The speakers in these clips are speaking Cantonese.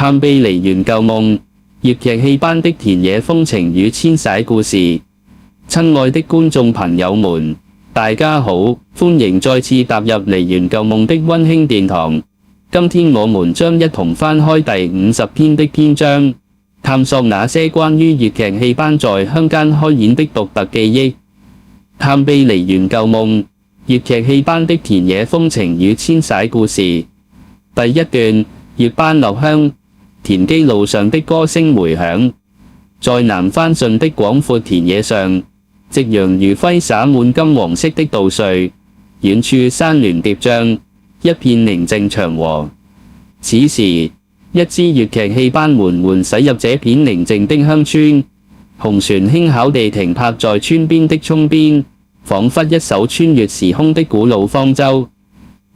探秘梨園舊夢，粵劇戲班的田野風情與遷徙故事。親愛的觀眾朋友們，大家好，歡迎再次踏入梨園舊夢的溫馨殿堂。今天我們將一同翻開第50篇的篇章，探索那些關於粵劇戲班在鄉間開演的獨特記憶。探秘梨園舊夢，粵劇戲班的田野風情與遷徙故事。第一段，粵班落鄉，田基路上的歌聲迴響，在南番順的廣闊田野上，夕陽如揮灑滿金黃色的稻穗，遠處山巒疊嶂，一片寧靜祥和。此時，一支粵劇戲班緩緩駛入這片寧靜的鄉村，紅船輕巧地停泊在村邊的涌邊，彷彿一艘穿越時空的古老方舟。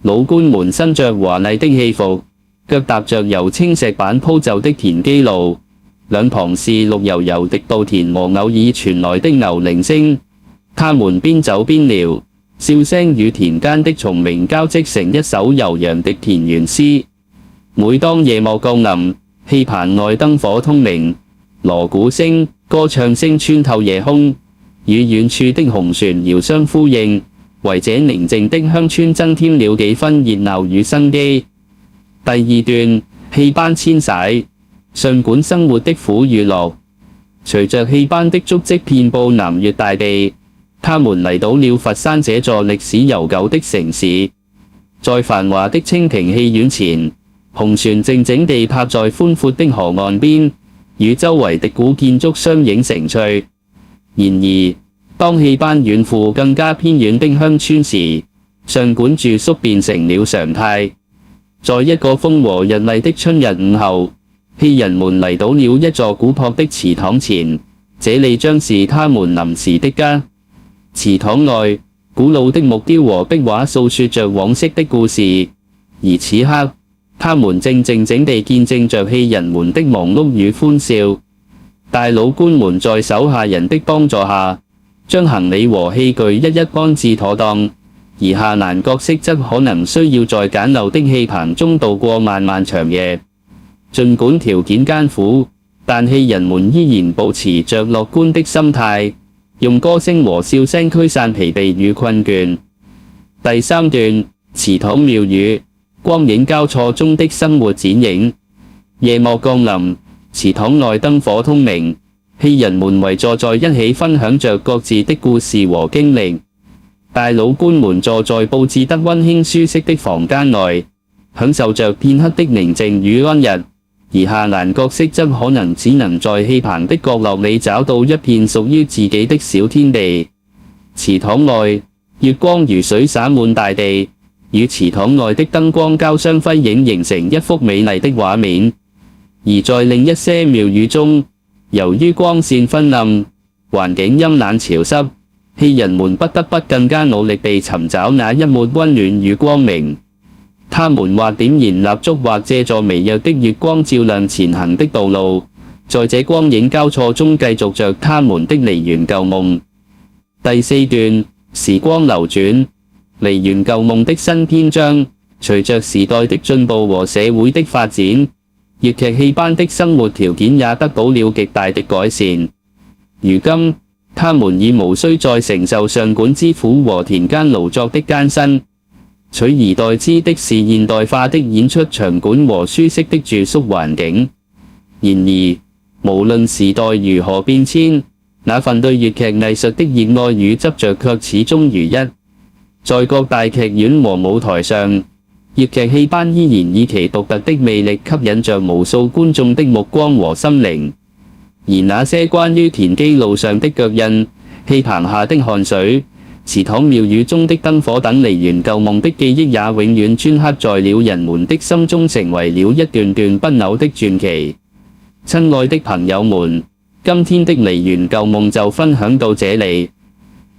老官們身着華麗的戲服，腳踏着由青石板鋪就的田基路，兩旁是綠油油的稻田和偶爾傳來的牛鈴聲。他們邊走邊聊，笑聲與田間的蟲鳴交織成一首悠揚的田園詩。每當夜幕降臨，戲棚內燈火通明，鑼鼓聲、歌唱聲穿透夜空，與遠處的紅船遙相呼應，為這寧靜的鄉村增添了幾分熱鬧與生機。第二段，戲班遷徙，儘管生活的苦與樂，隨着戲班的足跡遍佈南粵大地，他們嚟到了佛山這座歷史悠久的城市。在繁華的清平戲院前，紅船靜靜地泊在寬闊的河岸邊，與周圍的古建築相映成趣。然而，當戲班遠赴更加偏遠的鄉村時，儘管住宿變成了常態。在一個風和日麗的春日午後，戲人們嚟到了一座古樸的祠堂前，這裡將是他們臨時的家。祠堂內，古老的木雕和壁畫訴說着往昔的故事，而此刻，他們正靜靜地見證着戲人們的忙碌與歡笑。大老官們在手下人的幫助下，將行李和器具一一安置妥當，而下欄角色則可能需要在簡陋的戲棚中度過漫漫長夜。儘管條件艱苦，但戲人們依然保持着樂觀的心態，用歌聲和笑聲驅散疲憊與困倦。第三段，祠堂廟宇，光影交錯中的生活剪影。夜幕降臨，祠堂內燈火通明，戲人們圍坐在一起分享着各自的故事和經歷。大老官們坐在佈置得溫馨舒適的房間內，享受着片刻的寧靜與安逸，而下欄角色則可能只能在戲棚的角落裡找到一片屬於自己的小天地。祠堂內，月光如水灑滿大地，與祠堂內的燈光交相輝映，形成一幅美麗的畫面。而在另一些廟宇中，由於光線昏暗，環境陰冷潮濕，戲人們不得不更加努力地尋找那一抹溫暖與光明。他們或點燃蠟燭，或借助微弱的月光照亮前行的道路，在這光影交錯中繼續着他們的梨園舊夢。第四段，時光流轉，梨園舊夢的新篇章。隨着時代的進步和社會的發展，粵劇戲班的生活條件也得到了極大的改善。如今，他們已無需再承受上館之苦和田間勞作的艱辛，取而代之的是現代化的演出場館和舒適的住宿環境。然而，無論時代如何變遷，那份對粵劇藝術的熱愛與執着卻始終如一。在各大劇院和舞台上，粵劇戲班依然以其獨特的魅力吸引着無數觀眾的目光和心靈。而那些關於田基路上的腳印、戲棚下的汗水、祠堂廟宇中的燈火等梨園舊夢的記憶，也永遠鐫刻在了人們的心中，成為了一段段不朽的傳奇。親愛的朋友們，今天的梨園舊夢就分享到這裡。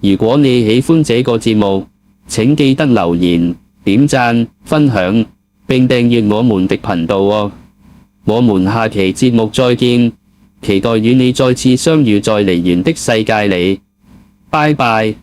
如果你喜歡這個節目，請記得留言、點讚、分享，並訂閱我們的頻道哦。我們下期節目再見，期待與你再次相遇在梨園的世界裡。拜拜。